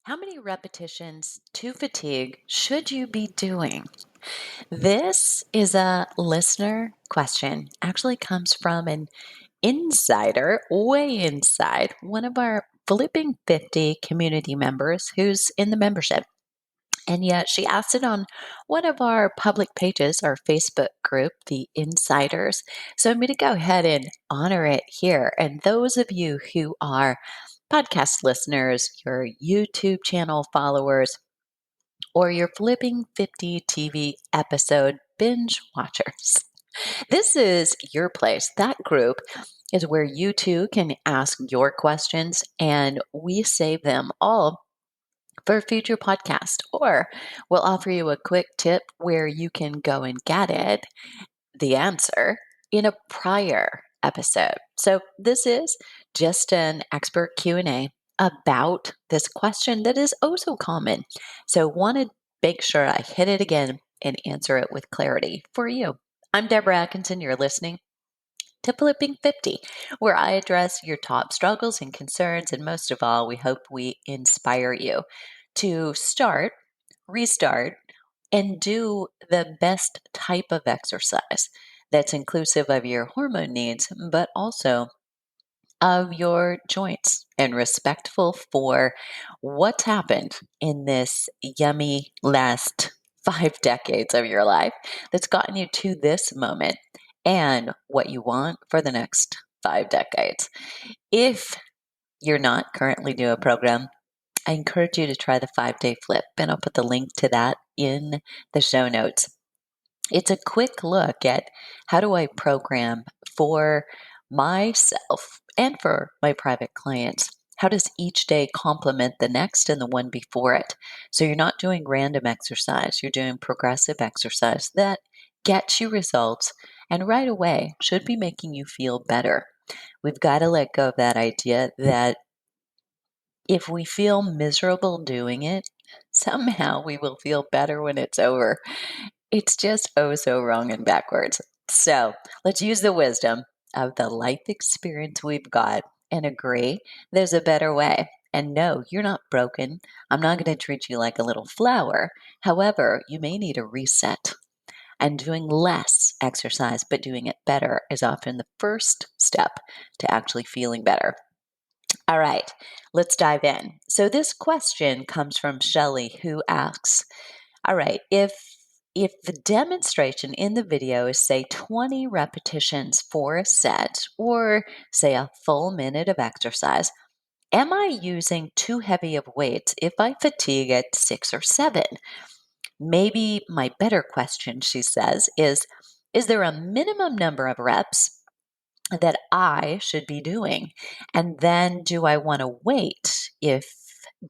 How many repetitions to fatigue should you be doing? This is a listener question. Actually comes from an insider, way inside, one of our Flipping 50 community members who's in the membership. And yet she asked it on one of our public pages, our Facebook group, the Insiders. So I'm going to go ahead and honor it here. And those of you who are podcast listeners, your YouTube channel followers, or your Flipping 50 TV episode binge watchers. This is your place. That group is where you too can ask your questions, and we save them all for a future podcast, or we'll offer you a quick tip where you can go and get it, the answer, in a prior episode. So this is just an expert Q&A about this question that is oh so common. So want to make sure I hit it again and answer it with clarity for you. I'm Debra Atkinson. You're listening to Flipping 50, where I address your top struggles and concerns, and most of all, we hope we inspire you to start, restart, and do the best type of exercise that's inclusive of your hormone needs, but also of your joints and respectful for what's happened in this yummy last 5 decades of your life that's gotten you to this moment and what you want for the next 5 decades. If you're not currently doing a program, I encourage you to try the 5-day flip, and I'll put the link to that in the show notes. It's a quick look at how do I program for myself and for my private clients. How does each day complement the next and the one before it? So you're not doing random exercise, you're doing progressive exercise that gets you results and right away should be making you feel better. We've got to let go of that idea that if we feel miserable doing it, somehow we will feel better when it's over. It's just oh so wrong and backwards. So let's use the wisdom of the life experience we've got and agree there's a better way. And no, you're not broken. I'm not going to treat you like a little flower. However, you may need a reset. And doing less exercise, but doing it better is often the first step to actually feeling better. All right, let's dive in. So this question comes from Shelly, who asks, all right, if the demonstration in the video is say 20 repetitions for a set or say a full minute of exercise, am I using too heavy of weights if I fatigue at 6 or 7? Maybe my better question, she says, is there a minimum number of reps that I should be doing? And then do I want to wait if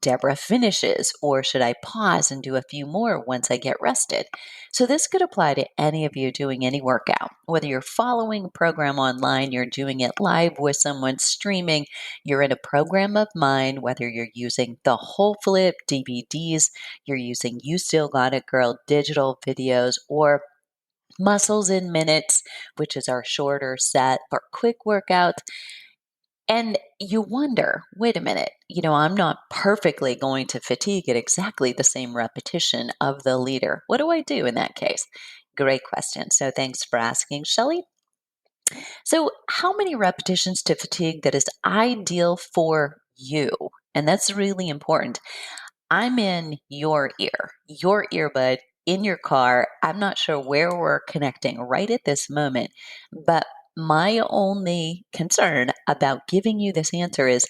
Debra finishes, or should I pause and do a few more once I get rested? So this could apply to any of you doing any workout, whether you're following a program online, you're doing it live with someone streaming, you're in a program of mine, whether you're using the whole flip DVDs, you're using You Still Got It Girl digital videos, or Muscles in Minutes, which is our shorter set for quick workouts. And you wonder, wait a minute, I'm not perfectly going to fatigue at exactly the same repetition of the leader. What do I do in that case? Great question. So thanks for asking, Shelly. So, how many repetitions to fatigue that is ideal for you? And that's really important. I'm in your earbud, in your car. I'm not sure where we're connecting right at this moment, but my only concern about giving you this answer is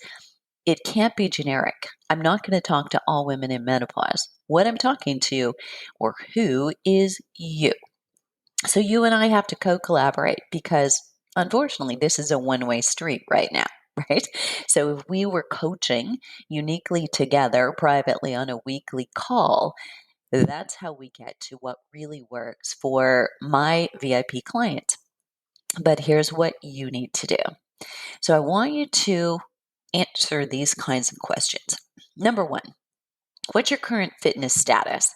it can't be generic. I'm not going to talk to all women in menopause. What I'm talking to, or who, is you. So you and I have to co-collaborate because unfortunately this is a one-way street right now. Right? So if we were coaching uniquely together privately on a weekly call, that's how we get to what really works for my VIP clients. But here's what you need to do. So I want you to answer these kinds of questions. Number one, what's your current fitness status?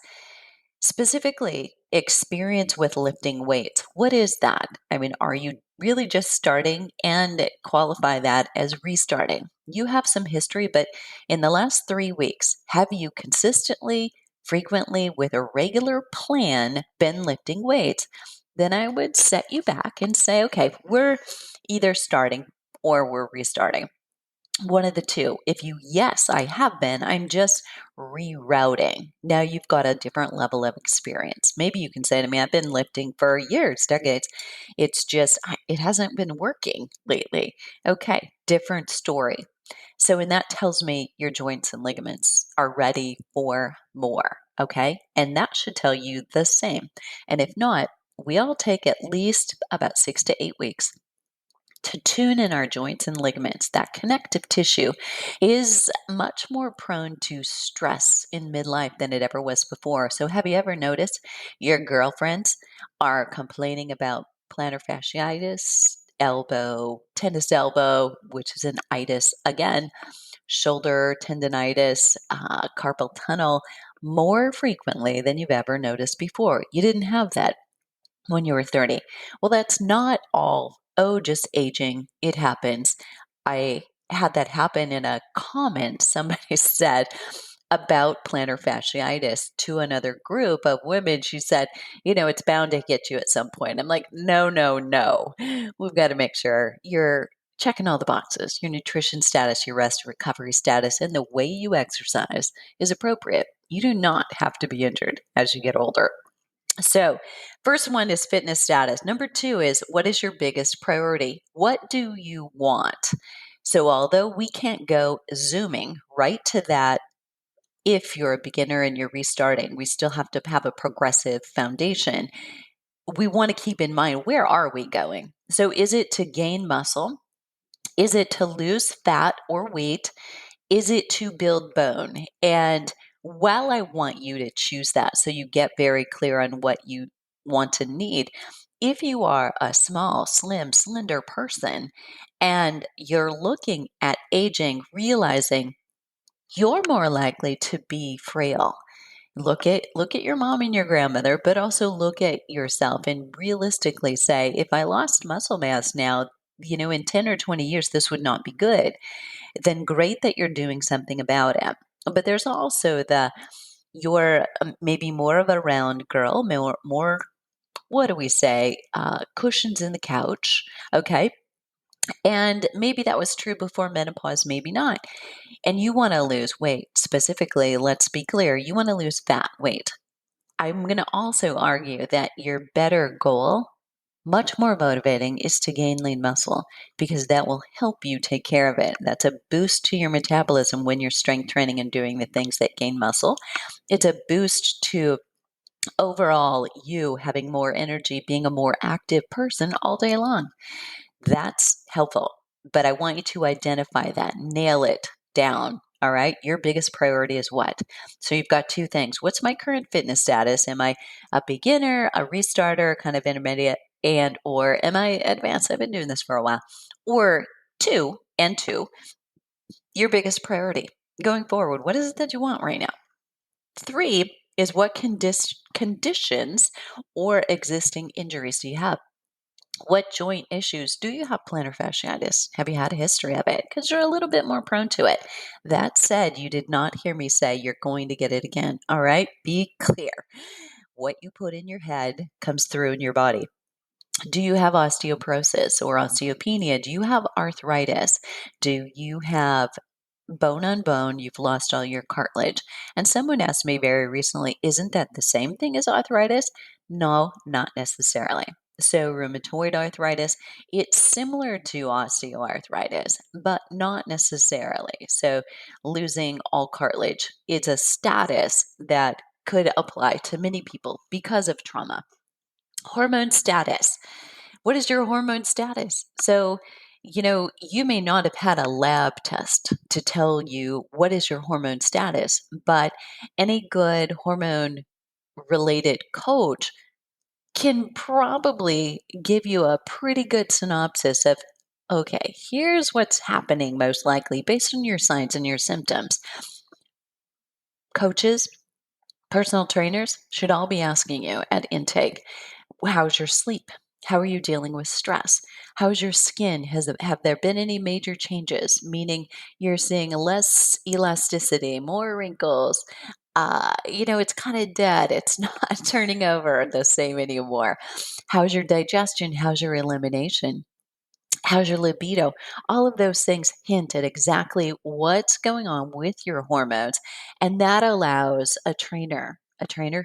Specifically, experience with lifting weights. What is that? I mean, are you really just starting, and qualify that as restarting? you have some history, but in the last 3 weeks, have you consistently, frequently, with a regular plan been lifting weights? Then I would set you back and say, okay, we're either starting or we're restarting. One of the two. If you, yes, I have been, I'm just rerouting. Now you've got a different level of experience. Maybe you can say to me, I've been lifting for years, decades. It's just, it hasn't been working lately. Okay, different story. So, and that tells me your joints and ligaments are ready for more. Okay. And that should tell you the same. And if not, we all take at least about 6 to 8 weeks to tune in our joints and ligaments. That connective tissue is much more prone to stress in midlife than it ever was before. So, have you ever noticed your girlfriends are complaining about plantar fasciitis, elbow, tennis elbow, which is an itis again, shoulder tendonitis, carpal tunnel more frequently than you've ever noticed before? You didn't have that when you were 30. Well, that's not all, oh, just aging. It happens. I had that happen in a comment somebody said about plantar fasciitis to another group of women. She said, it's bound to get you at some point. I'm like, no, no, no. We've got to make sure you're checking all the boxes. Your nutrition status, your rest and recovery status, and the way you exercise is appropriate. You do not have to be injured as you get older. So, first one is fitness status. Number two is, what is your biggest priority? What do you want? So, although we can't go zooming right to that if you're a beginner and you're restarting, we still have to have a progressive foundation. We want to keep in mind, where are we going? So, is it to gain muscle? Is it to lose fat or weight? Is it to build bone? And while I want you to choose that so you get very clear on what you want to need, if you are a small, slim, slender person and you're looking at aging, realizing you're more likely to be frail. Look at your mom and your grandmother, but also look at yourself and realistically say, if I lost muscle mass now, in 10 or 20 years, this would not be good. Then great that you're doing something about it. But there's also you're maybe more of a round girl, more what do we say, cushions in the couch, okay? And maybe that was true before menopause, maybe not. And you want to lose weight. Specifically, let's be clear, you want to lose fat weight. I'm going to also argue that your better goal, much more motivating, is to gain lean muscle because that will help you take care of it. That's a boost to your metabolism when you're strength training and doing the things that gain muscle. It's a boost to overall you having more energy, being a more active person all day long. That's helpful. But I want you to identify that, nail it down. All right. Your biggest priority is what? So you've got two things. What's my current fitness status? Am I a beginner, a restarter, kind of intermediate, and or am I advanced? I've been doing this for a while. Or two, your biggest priority going forward. What is it that you want right now? Three is what conditions or existing injuries do you have? What joint issues do you have? Plantar fasciitis? Have you had a history of it? Because you're a little bit more prone to it. That said, you did not hear me say you're going to get it again. All right? Be clear. What you put in your head comes through in your body. Do you have osteoporosis or osteopenia? Do you have arthritis? Do you have bone on bone, you've lost all your cartilage? And someone asked me very recently, isn't that the same thing as arthritis? No, not necessarily. So, rheumatoid arthritis, it's similar to osteoarthritis, but not necessarily. So, losing all cartilage, it's a status that could apply to many people because of trauma. Hormone status. What is your hormone status? So, you may not have had a lab test to tell you what is your hormone status, but any good hormone related coach can probably give you a pretty good synopsis of, okay, here's what's happening most likely based on your signs and your symptoms. Coaches, personal trainers should all be asking you at intake, how's your sleep? How are you dealing with stress? How's your skin? Have there been any major changes? Meaning you're seeing less elasticity, more wrinkles. It's kind of dead. It's not turning over the same anymore. How's your digestion? How's your elimination? How's your libido? All of those things hint at exactly what's going on with your hormones. And that allows a trainer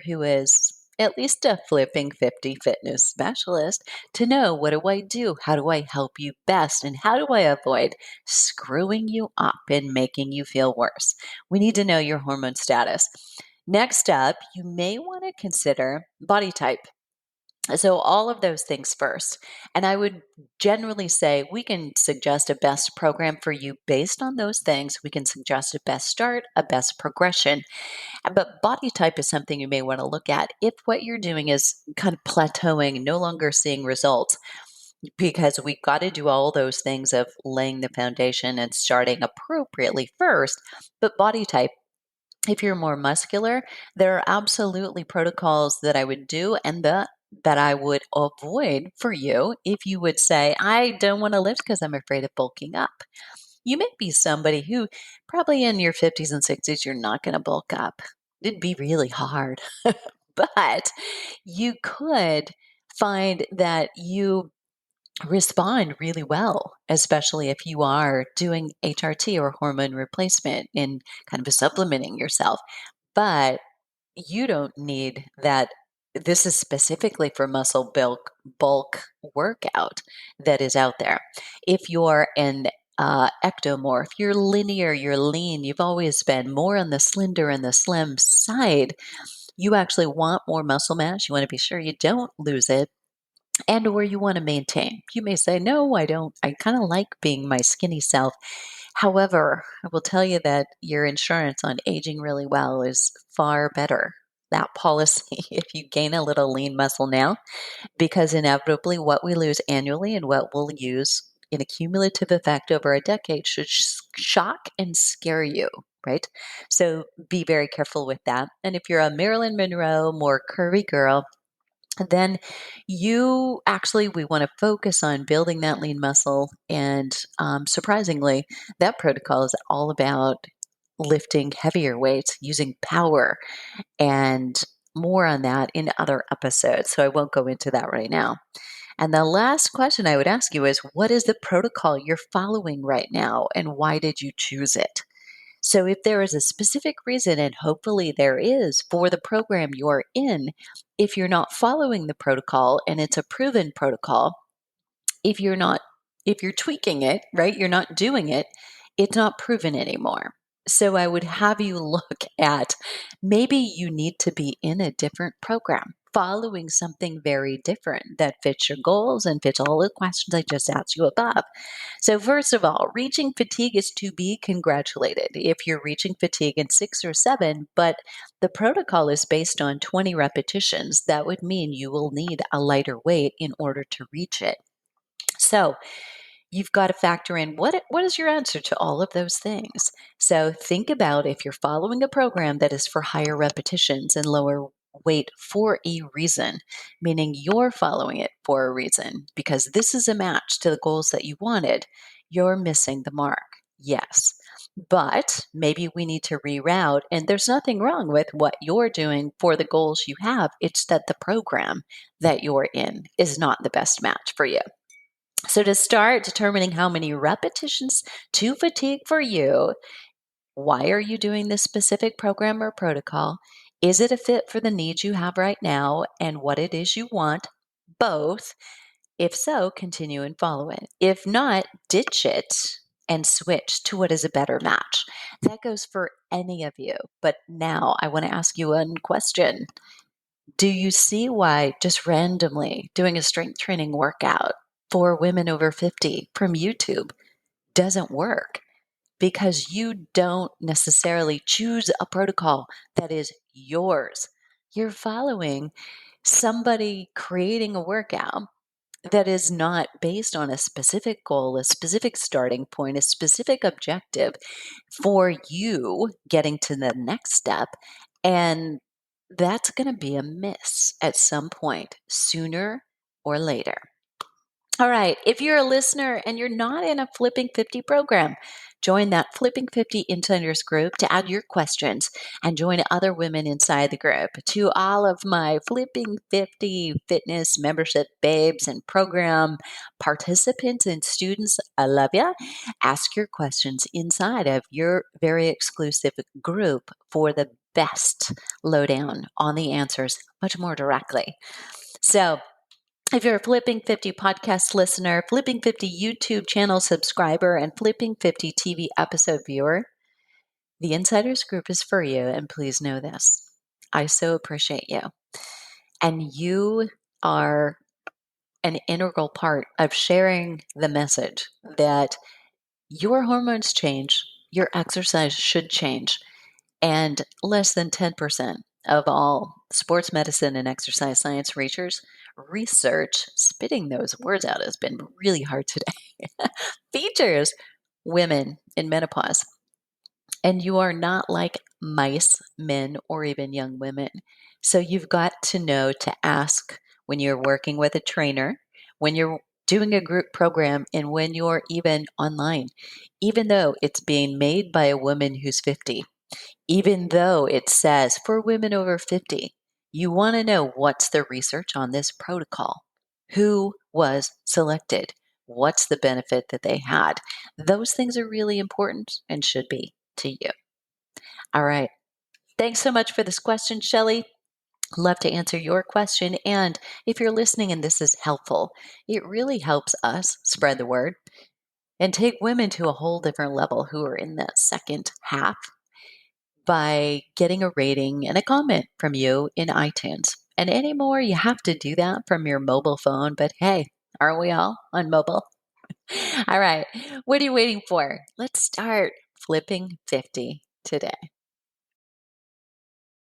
who is at least a flipping 50 fitness specialist, to know, what do I do? How do I help you best? And how do I avoid screwing you up and making you feel worse? We need to know your hormone status. Next up, you may want to consider body type. So, all of those things first. And I would generally say we can suggest a best program for you based on those things. We can suggest a best start, a best progression. But body type is something you may want to look at if what you're doing is kind of plateauing, no longer seeing results, because we've got to do all those things of laying the foundation and starting appropriately first. But body type, if you're more muscular, there are absolutely protocols that I would do and that I would avoid for you if you would say, I don't want to lift because I'm afraid of bulking up. You may be somebody who probably in your 50s and 60s, you're not going to bulk up. It'd be really hard, but you could find that you respond really well, especially if you are doing HRT or hormone replacement and kind of supplementing yourself. But you don't need that. This is specifically for muscle bulk workout that is out there. If you're an ectomorph, you're linear, you're lean, you've always been more on the slender and the slim side, you actually want more muscle mass. You want to be sure you don't lose it, and or you want to maintain. You may say, no, I don't. I kind of like being my skinny self. However, I will tell you that your insurance on aging really well is far better. That policy, if you gain a little lean muscle now, because inevitably what we lose annually and what we'll use in a cumulative effect over a decade should shock and scare you, right? So be very careful with that. And if you're a Marilyn Monroe, more curvy girl, then we want to focus on building that lean muscle. And surprisingly, that protocol is all about lifting heavier weights, using power, and more on that in other episodes. So I won't go into that right now. And the last question I would ask you is, what is the protocol you're following right now, and why did you choose it? So, if there is a specific reason, and hopefully there is, for the program you're in, if you're not following the protocol and it's a proven protocol, if you're not, if you're tweaking it, right, you're not doing it, it's not proven anymore. So, I would have you look at, maybe you need to be in a different program, following something very different that fits your goals and fits all the questions I just asked you above. So, first of all, reaching fatigue is to be congratulated if you're reaching fatigue in 6 or 7, but the protocol is based on 20 repetitions. That would mean you will need a lighter weight in order to reach it. So, you've got to factor in what is your answer to all of those things. So, think about if you're following a program that is for higher repetitions and lower weight for a reason, meaning you're following it for a reason because this is a match to the goals that you wanted, you're missing the mark. Yes. But maybe we need to reroute, and there's nothing wrong with what you're doing for the goals you have. It's that the program that you're in is not the best match for you. So, to start determining how many repetitions to fatigue for you, why are you doing this specific program or protocol? Is it a fit for the needs you have right now and what it is you want? Both. If so, continue and follow it. If not, ditch it and switch to what is a better match. That goes for any of you. But now I want to ask you one question. Do you see why just randomly doing a strength training workout for women over 50 from YouTube doesn't work? Because you don't necessarily choose a protocol that is yours. You're following somebody creating a workout that is not based on a specific goal, a specific starting point, a specific objective for you getting to the next step. And that's going to be a miss at some point, sooner or later. All right. If you're a listener and you're not in a Flipping 50 program, join that Flipping 50 Insiders group to add your questions and join other women inside the group. To all of my Flipping 50 fitness membership babes and program participants and students, I love you. Ask your questions inside of your very exclusive group for the best lowdown on the answers much more directly. So, if you're a Flipping 50 podcast listener, Flipping 50 YouTube channel subscriber, and Flipping 50 TV episode viewer, the Insiders Group is for you. And please know this, I so appreciate you. And you are an integral part of sharing the message that your hormones change, your exercise should change, and less than 10% of all sports medicine and exercise science research, spitting those words out has been really hard today, features women in menopause. And you are not like mice, men, or even young women. So you've got to know to ask when you're working with a trainer, when you're doing a group program, and when you're even online, even though it's being made by a woman who's 50. Even though it says for women over 50, you want to know what's the research on this protocol? Who was selected? What's the benefit that they had? Those things are really important and should be to you. All right. Thanks so much for this question, Shelly. Love to answer your question. And if you're listening and this is helpful, it really helps us spread the word and take women to a whole different level who are in the second half by getting a rating and a comment from you in iTunes. And anymore, you have to do that from your mobile phone. But hey, aren't we all on mobile? All right. What are you waiting for? Let's start flipping 50 today.